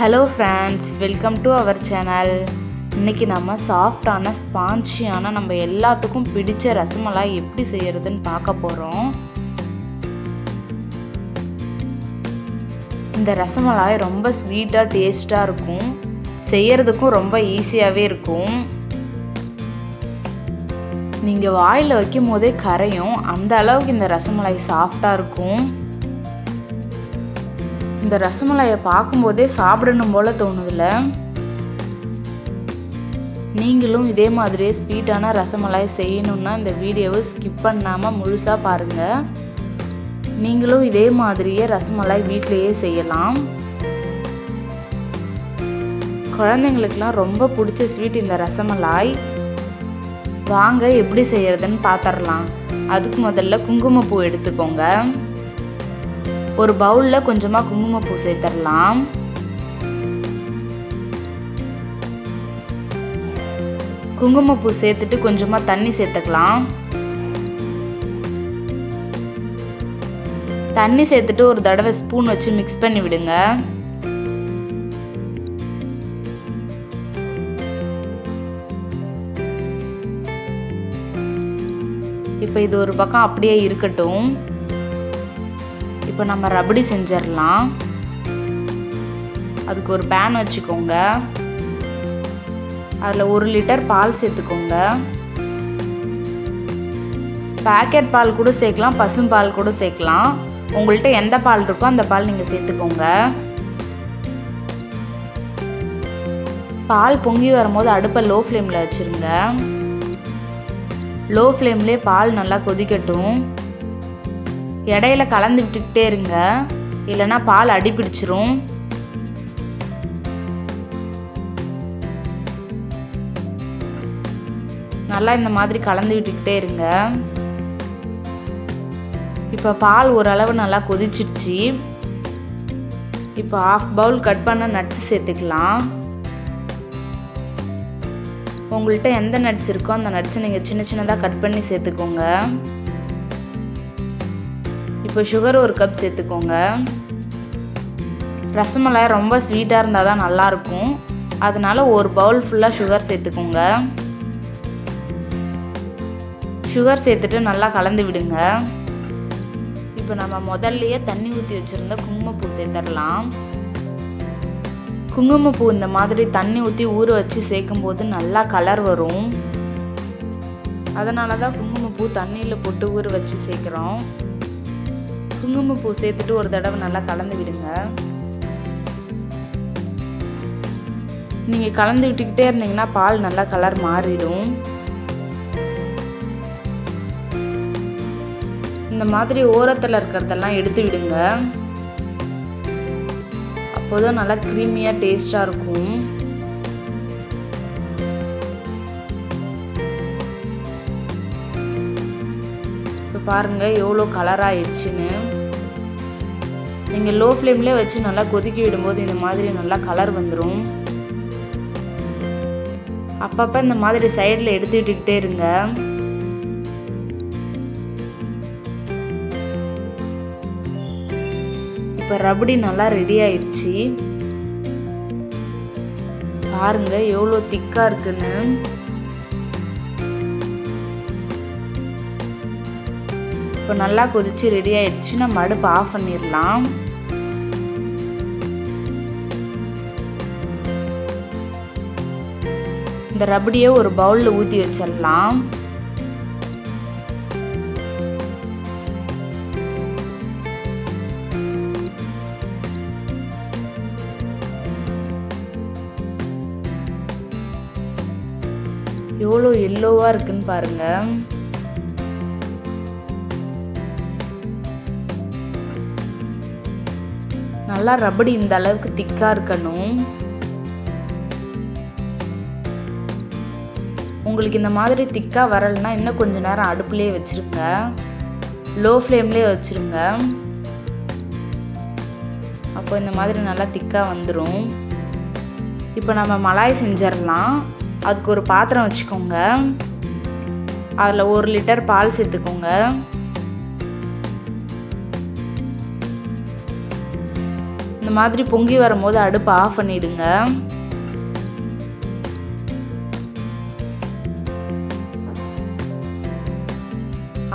Hello friends, welcome to our channel. இன்றைக்கி நம்ம சாஃப்டான ஸ்பான்ச்சியான நம்ம எல்லாத்துக்கும் பிடிச்ச ரசமலாய் எப்படி செய்கிறதுன்னு பார்க்க போகிறோம். இந்த ரசமலாய் ரொம்ப ஸ்வீட்டாக டேஸ்ட்டாக இருக்கும், செய்கிறதுக்கும் ரொம்ப ஈஸியாகவே இருக்கும். நீங்கள் வாயில் வைக்கும் போதே கரையும், அந்த அளவுக்கு இந்த ரசமலாய் சாஃப்டாக இருக்கும். இந்த ரசமலாயை பார்க்கும்போதே சாப்பிடணும் போல் தோணுதில்ல. நீங்களும் இதே மாதிரியே ஸ்வீட்டான ரசமலாய் செய்யணுன்னா இந்த வீடியோவை ஸ்கிப் பண்ணாமல் முழுசாக பாருங்கள். நீங்களும் இதே மாதிரியே ரசமலாய் வீட்டிலையே செய்யலாம். குழந்தைங்களுக்கெல்லாம் ரொம்ப பிடிச்ச ஸ்வீட் இந்த ரசமலாய். வாங்க எப்படி செய்கிறதுன்னு பார்த்துடலாம். அதுக்கு முதல்ல குங்குமப்பூ எடுத்துக்கோங்க. ஒரு பவுலில் கொஞ்சமாக குங்குமப்பூ சேர்த்துடலாம். குங்குமப்பூ சேர்த்துட்டு கொஞ்சமாக தண்ணி சேர்த்துக்கலாம். தண்ணி சேர்த்துட்டு ஒரு தடவை ஸ்பூன் வச்சு மிக்ஸ் பண்ணி விடுங்க. இப்போ இது ஒரு பக்கம் அப்படியே இருக்கட்டும். இப்போ நம்ம ரபடி செஞ்சிடலாம். அதுக்கு ஒரு பேன் வச்சுக்கோங்க. அதில் 1 லிட்டர் பால் சேர்த்துக்கோங்க. பேக்கெட் பால் கூட சேர்க்கலாம், பசும்பால் கூட சேர்க்கலாம். உங்கள்கிட்ட எந்த பால் இருக்கோ அந்த பால் நீங்கள் சேர்த்துக்கோங்க. பால் பொங்கி வரும்போது அடுப்பை லோ ஃப்ளேமில் வச்சுருங்க. லோ ஃப்ளேம்லேயே பால் நல்லா கொதிக்கட்டும். இடையில கலந்து விட்டுக்கிட்டே இருங்க, இல்லைன்னா பால் அடி பிடிச்சிரும். நல்லா இந்த மாதிரி கலந்து விட்டுக்கிட்டே இருங்க. இப்போ பால் ஓரளவு நல்லா கொதிச்சிடுச்சு. இப்போ 1/2 பவுல் கட் பண்ண நட்ஸ் சேர்த்துக்கலாம். உங்கள்கிட்ட எந்த நட்ஸ் இருக்கோ அந்த நட்ஸை நீங்கள் சின்ன சின்னதாக கட் பண்ணி சேர்த்துக்கோங்க. இப்போ சுகர் 1 கப் சேர்த்துக்கோங்க. ரசமலாய் ரொம்ப ஸ்வீட்டாக இருந்தால் தான் நல்லாயிருக்கும், அதனால 1 பவுல் ஃபுல்லாக சுகர் சேர்த்துக்கோங்க. சுகர் சேர்த்துட்டு நல்லா கலந்து விடுங்க. இப்போ நம்ம முதல்லையே தண்ணி ஊற்றி வச்சுருந்த குங்குமப்பூ சேர்த்துடலாம். குங்குமப்பூ இந்த மாதிரி தண்ணி ஊற்றி ஊற வச்சு சேர்க்கும்போது நல்லா கலர் வரும். அதனால தான் குங்குமப்பூ தண்ணியில் போட்டு ஊற வச்சு சேர்க்குறோம். குங்குமப்பூ சேர்த்துட்டு ஒரு தடவை நல்லா கலந்து விடுங்க. நீங்கள் கலந்து விட்டுக்கிட்டே இருந்தீங்கன்னா பால் நல்லா கலர் மாறிடும். இந்த மாதிரி ஓரத்தில் இருக்கிறதெல்லாம் எடுத்து விடுங்க. அப்போதான் நல்லா க்ரீமியாக டேஸ்டாக இருக்கும். இப்போ பாருங்கள் எவ்வளோ கலர் ஆயிடுச்சுன்னு. நீங்கள் லோ ஃப்ளேம்லேயே வச்சு நல்லா கொதிக்க விடும்போது இந்த மாதிரி நல்லா கலர் வந்துடும். அப்பப்போ இந்த மாதிரி சைடில் எடுத்து விட்டுக்கிட்டே இருங்க. இப்போ ரபடி நல்லா ரெடி ஆயிடுச்சு. பாருங்க எவ்வளோ திக்காக இருக்குன்னு. இப்போ நல்லா கொதிச்சு ரெடி ஆயிடுச்சு. நம்ம அடுப்பு ஆஃப் பண்ணிடலாம். இந்த ரபடியை ஒரு பவுலில் ஊற்றி வச்சிடலாம். எவ்வளோ எல்லோவாக இருக்குன்னு பாருங்க. நல்லா ரபடி இந்த அளவுக்கு திக்காக இருக்கணும். உங்களுக்கு இந்த மாதிரி திக்காக வரலைன்னா இன்னும் கொஞ்ச நேரம் அடுப்புலேயே வச்சுருங்க. லோ ஃப்ளேம்லேயே வச்சுருங்க. அப்போ இந்த மாதிரி நல்லா திக்காக வந்துடும். இப்போ நம்ம மலாய் செஞ்சிடலாம். அதுக்கு ஒரு பாத்திரம் வச்சுக்கோங்க. அதில் 1 லிட்டர் பால் சேர்த்துக்கோங்க. இந்த மாதிரி பொங்கி வரும்போது அடுப்பை ஆஃப் பண்ணிடுங்க.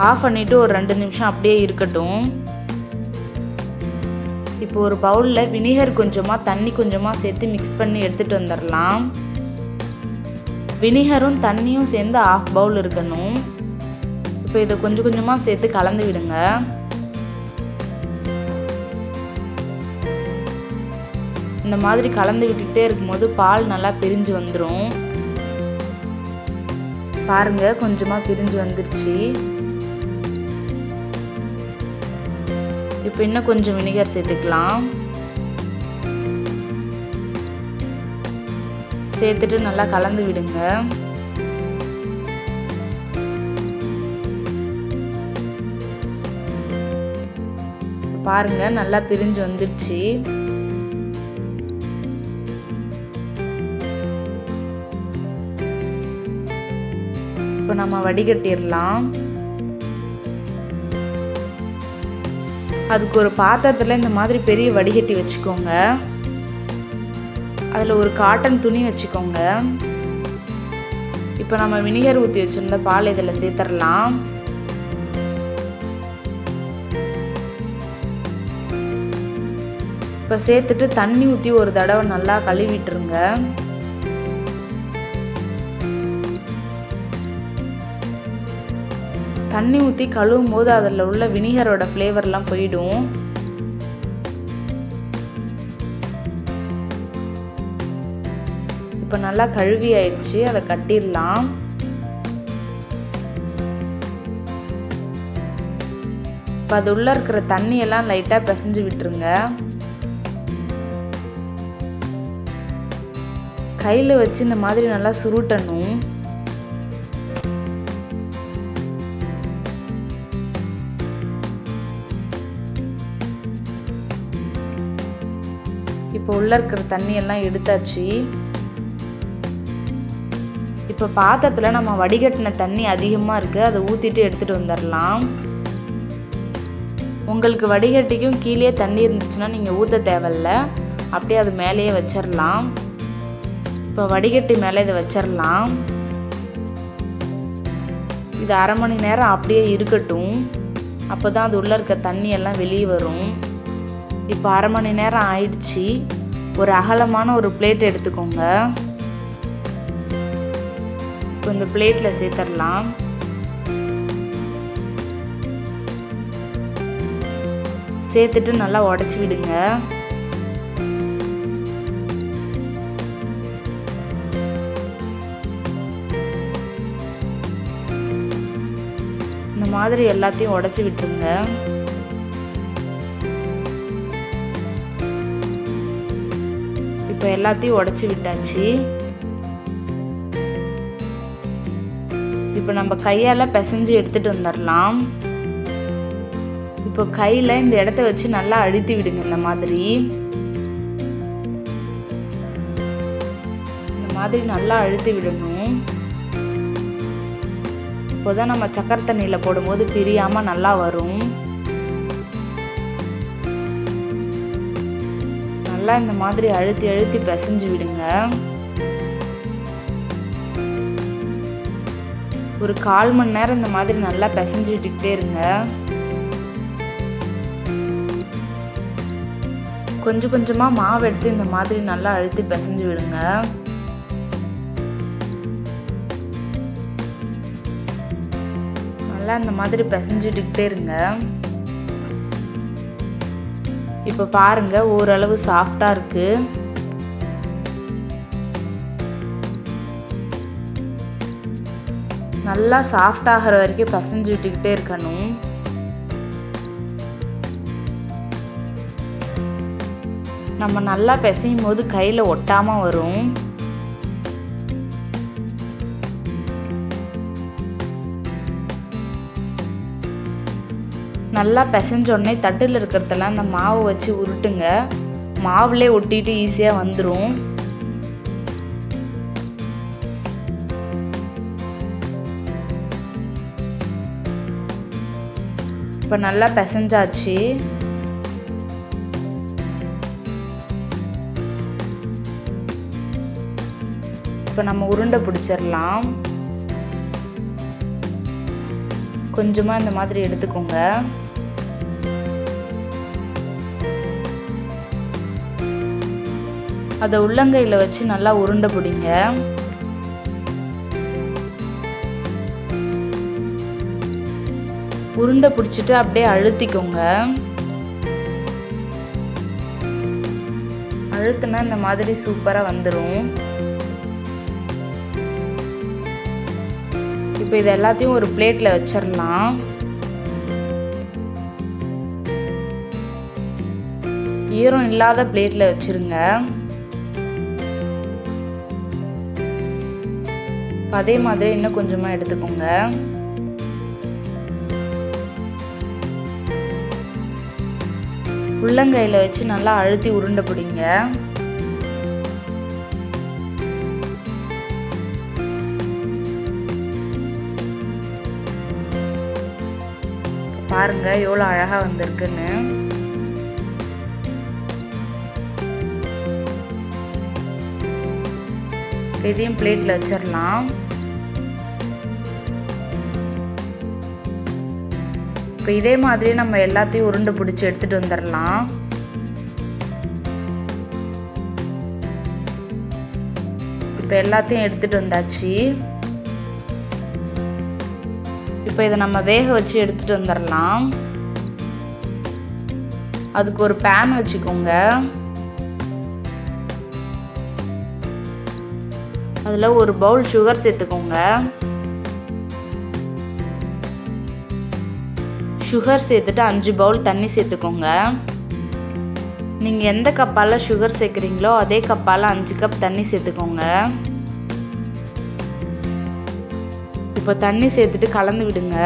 ஆஃப் பண்ணிவிட்டு ஒரு 2 நிமிஷம் அப்படியே இருக்கட்டும். இப்போ ஒரு பவுலில் வினிகர் கொஞ்சமாக தண்ணி கொஞ்சமாக சேர்த்து மிக்ஸ் பண்ணி எடுத்துகிட்டு வந்துடலாம். வினிகரும் தண்ணியும் சேர்ந்து 1/2 பவுல் இருக்கணும். இப்போ இதை கொஞ்சம் கொஞ்சமாக சேர்த்து கலந்து விடுங்க. இந்த மாதிரி கலந்து விட்டுக்கிட்டே இருக்கும்போது பால் நல்லா பிரிஞ்சு வந்துடும். பாருங்க, கொஞ்சமாக பிரிஞ்சு வந்துருச்சு. இப்போ இன்னும் கொஞ்சம் வினிகர் சேர்த்துக்கலாம். சேர்த்துட்டு நல்லா கலந்து விடுங்க. பாருங்க, நல்லா பிரிஞ்சு வந்துருச்சு. இப்போ நம்ம வடிகட்டிடலாம். அதுக்கு ஒரு பாத்திரத்தில் இந்த மாதிரி பெரிய வடிகட்டி வச்சுக்கோங்க. அதில் ஒரு காட்டன் துணி வச்சுக்கோங்க. இப்போ நம்ம வினிகர் ஊற்றி வச்சுருந்த பால் இதில் சேர்த்துடலாம். இப்போ சேர்த்துட்டு தண்ணி ஊற்றி ஒரு தடவை நல்லா கழுவிட்டுருங்க. தண்ணி ஊற்றி கழுவும் போது அதில் உள்ள வினிகரோட ஃப்ளேவர்லாம் போயிடும். இப்போ நல்லா கழுவி ஆயிடுச்சு. அதை கட்டிடலாம். இப்போ அது உள்ளே இருக்கிற தண்ணியெல்லாம் லைட்டாக பிசைஞ்சு விட்டுருங்க. கையில் வச்சு இந்த மாதிரி நல்லா சுருட்டணும். இப்போ உள்ளே இருக்கிற தண்ணியெல்லாம் எடுத்தாச்சு. இப்போ பாத்திரத்தில் நம்ம வடிகட்டின தண்ணி அதிகமாக இருக்குது, அதை ஊற்றிட்டு எடுத்துகிட்டு வந்துடலாம். உங்களுக்கு வடிகட்டிக்கும் கீழே தண்ணி இருந்துச்சுன்னா நீங்கள் ஊற்ற தேவையில்ல, அப்படியே அது மேலேயே வச்சிடலாம். இப்போ வடிகட்டி மேலே இதை வச்சிடலாம். இது 1/2 மணி நேரம் அப்படியே இருக்கட்டும். அப்போ தான் அது உள்ளே இருக்க தண்ணியெல்லாம் வெளியே வரும். இப்போ 1/2 மணி நேரம் ஆயிடுச்சு. ஒரு அகலமான ஒரு பிளேட் எடுத்துக்கோங்க. இப்போ இந்த பிளேட்டில் சேர்த்துடலாம். சேர்த்துட்டு நல்லா உடச்சி விடுங்க. இந்த மாதிரி எல்லாத்தையும் உடச்சி விட்டுருங்க. இப்போ எல்லாத்தையும் உடச்சி விட்டாச்சு. இப்போ நம்ம கையால் பிசைஞ்சு எடுத்துகிட்டு வந்துடலாம். இப்போ கையில் இந்த இடத்த வச்சு நல்லா அழுத்தி விடுங்க. இந்த மாதிரி நல்லா அழுத்தி விடணும். இப்போதான் நம்ம சக்கரை தண்ணியில் போடும்போது பிரியாமல் நல்லா வரும். நல்லா இந்த மாதிரி அழுத்தி அழுத்தி பிசைஞ்சு விடுங்க. ஒரு 1/4 மணி நேரம் இந்த மாதிரி நல்லா பிசைஞ்சு விட்டுக்கிட்டே இருங்க. கொஞ்சம் கொஞ்சமாக மாவு எடுத்து இந்த மாதிரி நல்லா அழுத்தி பிசைஞ்சு விடுங்க. நல்லா இந்த மாதிரி பிசைஞ்சு விட்டுக்கிட்டே இருங்க. இப்போ பாருங்க, ஓரளவு சாஃப்டாக இருக்கு. நல்லா சாஃப்டாகிற வரைக்கும் பிசைஞ்சு விட்டுக்கிட்டே இருக்கணும். நம்ம நல்லா பிசையும் போது கையில் ஒட்டாமல் வரும். நல்லா பிசைஞ்சோடனே தட்டில் இருக்கிறதெல்லாம் அந்த மாவு வச்சு உருட்டுங்க. மாவுலே ஒட்டிட்டு ஈஸியாக வந்துடும். இப்போ நல்லா பிசைஞ்சாச்சு. இப்போ நம்ம உருண்டை பிடிச்சிடலாம். கொஞ்சமாக இந்த மாதிரி எடுத்துக்கோங்க. அதை உள்ளங்கையில் வச்சு நல்லா உருண்டை பிடிங்க. உருண்டை பிடிச்சிட்டு அப்படியே அழுத்திக்கோங்க. அழுத்தினா இந்த மாதிரி சூப்பராக வந்துடும். இப்போ இது எல்லாத்தையும் ஒரு பிளேட்டில் வச்சிடலாம். ஈரம் இல்லாத பிளேட்டில் வச்சுருங்க. அதே மாதிரி இன்னும் கொஞ்சமாக எடுத்துக்கோங்க. உள்ளங்கையில் வச்சு நல்லா அழுத்தி உருண்டை பிடிங்க. பாருங்க எவ்வளோ அழகா வந்திருக்குன்னு. இதையும் பிளேட்ல வச்சிடலாம். இப்போ இதே மாதிரி நம்ம எல்லாத்தையும் உருண்டை பிடிச்சி எடுத்துட்டு வந்துடலாம். இப்போ எல்லாத்தையும் எடுத்துட்டு வந்தாச்சு. இப்போ இதை நம்ம வேக வச்சு எடுத்துட்டு வந்துடலாம். அதுக்கு ஒரு பேன் வச்சுக்கோங்க. அதில் ஒரு பவுல் சுகர் சேர்த்துக்கோங்க. சுகர் சேர்த்துட்டு 5 பவுல் தண்ணி சேர்த்துக்கோங்க. நீங்கள் எந்த கப்பால் சுகர் சேர்க்குறீங்களோ அதே கப்பால் 5 கப் தண்ணி சேர்த்துக்கோங்க. இப்போ தண்ணி சேர்த்துட்டு கலந்து விடுங்க.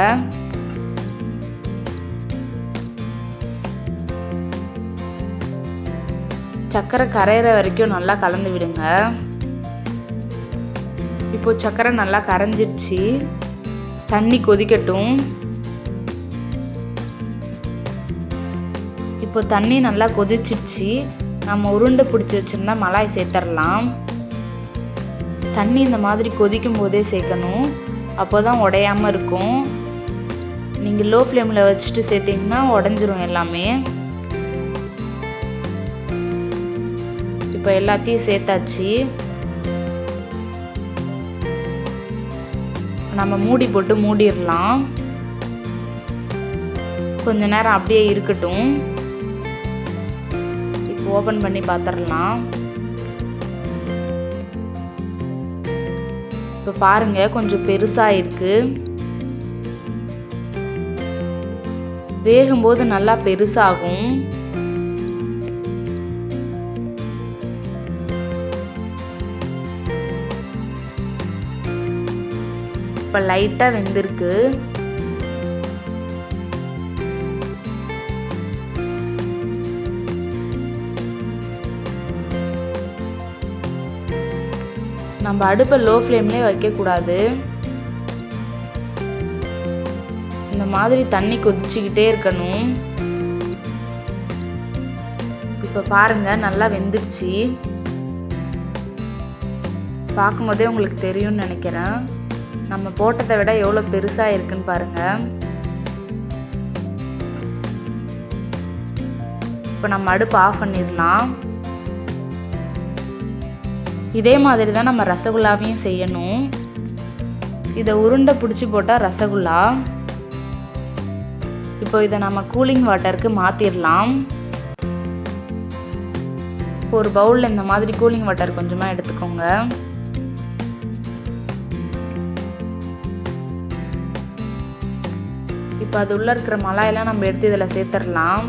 சர்க்கரை கரையிற வரைக்கும் நல்லா கலந்து விடுங்க. இப்போ சர்க்கரை நல்லா கரைஞ்சிடுச்சு. தண்ணி கொதிக்கட்டும். இப்போ தண்ணி நல்லா கொதிச்சிடுச்சு. நம்ம உருண்டை பிடிச்சி வச்சுருந்தா மலாய் சேர்த்துடலாம். தண்ணி இந்த மாதிரி கொதிக்கும் போதே சேர்க்கணும். அப்போ தான் உடையாமல் இருக்கும். நீங்கள் லோ ஃப்ளேமில் வச்சுட்டு சேர்த்திங்கன்னா உடஞ்சிரும் எல்லாமே. இப்போ எல்லாத்தையும் சேர்த்தாச்சு. நம்ம மூடி போட்டு மூடிடலாம். கொஞ்ச நேரம் அப்படியே இருக்கட்டும். இப்போ ஓப்பன் பண்ணி பார்த்துடலாம். இப்போ பாருங்க கொஞ்சம் பெருசாக இருக்கு. வேகும்போது நல்லா பெருசாகும். இப்போ லைட்டாக வெந்திருக்கு. நம்ம அடுப்பை லோ ஃப்ளேம்லேயே வைக்கக்கூடாது. இந்த மாதிரி தண்ணி கொதிச்சுக்கிட்டே இருக்கணும். இப்போ பாருங்க நல்லா வெந்துடுச்சு. பார்க்கும்போதே உங்களுக்கு தெரியும்னு நினைக்கிறேன். நம்ம போட்டதை விட எவ்வளோ பெருசாக இருக்குன்னு பாருங்க. இப்போ நம்ம அடுப்பு ஆஃப் பண்ணிடலாம். இதே மாதிரி தான் நம்ம ரசகுல்லாவையும் செய்யணும். இதை உருண்டை பிடிச்சி போட்டால் ரசகுல்லா. இப்போ இதை நம்ம கூலிங் வாட்டருக்கு மாற்றிடலாம். இப்போ ஒரு பவுலில் இந்த மாதிரி கூலிங் வாட்டர் கொஞ்சமாக எடுத்துக்கோங்க. இப்போ அது உள்ளே இருக்கிற மலாயெல்லாம் நம்ம எடுத்து இதில் சேர்த்துடலாம்.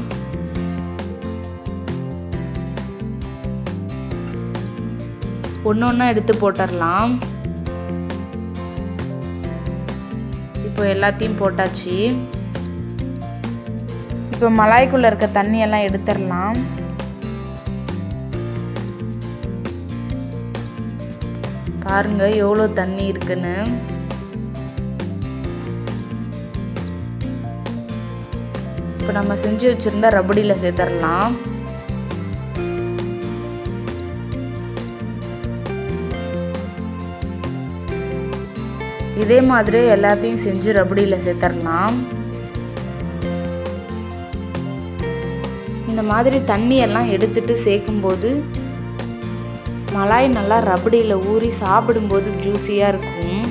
ஒன்று ஒன்றா எடுத்து போட்டுடலாம். இப்போ எல்லாத்தையும் போட்டாச்சு. இப்போ மலாய்க்குள்ளே இருக்க தண்ணியெல்லாம் எடுத்துடலாம். பாருங்க எவ்வளோ தண்ணி இருக்குன்னு. இப்போ நம்ம செஞ்சு வச்சுருந்தா ரபடியில் சேர்த்துடலாம். இதே மாதிரி எல்லாத்தையும் செஞ்சு ரபடியில் சேர்த்துடலாம். இந்த மாதிரி தண்ணியெல்லாம் எடுத்துட்டு சேர்க்கும்போது மலாய் நல்லா ரபடியில் ஊறி சாப்பிடும்போது ஜூஸியாக இருக்கும்.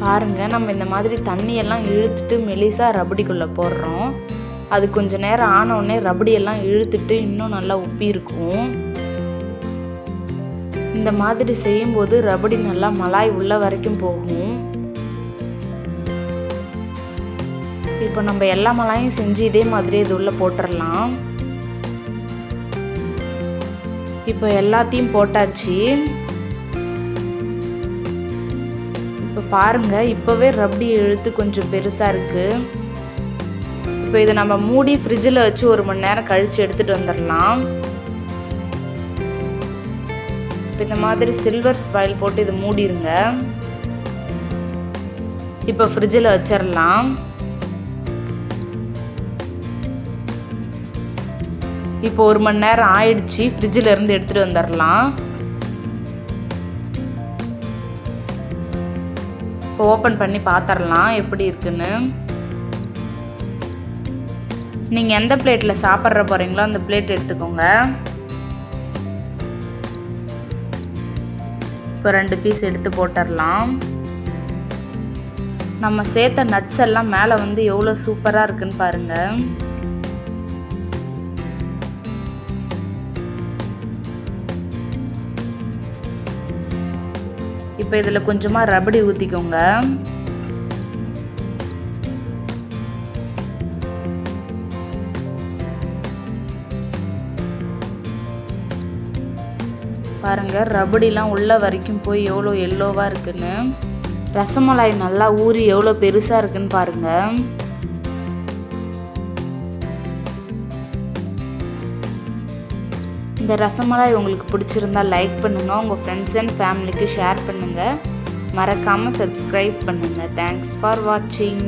பாருங்கள், நம்ம இந்த மாதிரி தண்ணியெல்லாம் இழுத்துட்டு மெலிசாக ரபடிக்குள்ளே போடுறோம். அது கொஞ்சம் நேரம் ஆனவுடனே ரபடியெல்லாம் இழுத்துட்டு இன்னும் நல்லா உப்பி இருக்கும். இந்த மாதிரி செய்யும்போது ரபடி நல்லா மலாய் உள்ள வரைக்கும் போகும். இப்போ நம்ம எல்லா மலாயும் செஞ்சு இதே மாதிரி இது உள்ள போட்டுடலாம். இப்போ எல்லாத்தையும் போட்டாச்சு. இப்போ பாருங்க, இப்போவே ரபடி இழுத்து கொஞ்சம் பெருசாக இருக்கு. இப்போ இதை நம்ம மூடி ஃப்ரிட்ஜில் வச்சு 1 மணி நேரம் கழித்து எடுத்துகிட்டு வந்துடலாம். இப்போ இந்த மாதிரி சில்வர் ஃபாயில் போட்டு இது மூடிடுங்க. இப்போ ஃப்ரிட்ஜில் வச்சிடலாம். இப்போ 1 மணி நேரம் ஆயிடுச்சு. ஃப்ரிட்ஜில் இருந்து எடுத்துகிட்டு வந்துடலாம். இப்போ ஓப்பன் பண்ணி பார்த்துடலாம் எப்படி இருக்குன்னு. நீங்கள் எந்த பிளேட்டில் சாப்பிட்ற போகிறீங்களோ அந்த பிளேட் எடுத்துக்கோங்க. இப்போ 2 பீஸ் எடுத்து போட்டுடலாம். நம்ம சேர்த்த நட்ஸ் எல்லாம் மேலே வந்து எவ்வளோ சூப்பராக இருக்குன்னு பாருங்கள். இப்போ இதில் கொஞ்சமாக ரபடி ஊற்றிக்கோங்க. பாருங்கள், ரபடிலாம் உள்ள வரைக்கும் போய் எவ்வளோ எல்லோவாக இருக்குன்னு. ரசமலாய் நல்லா ஊறி எவ்வளோ பெருசாக இருக்குன்னு பாருங்கள். இந்த ரசமலாய் உங்களுக்கு பிடிச்சிருந்தா லைக் பண்ணுங்கள், உங்கள் ஃப்ரெண்ட்ஸ் அண்ட் ஃபேமிலிக்கு ஷேர் பண்ணுங்கள், மறக்காமல் சப்ஸ்கிரைப் பண்ணுங்கள். தேங்க்ஸ் ஃபார் வாட்சிங்.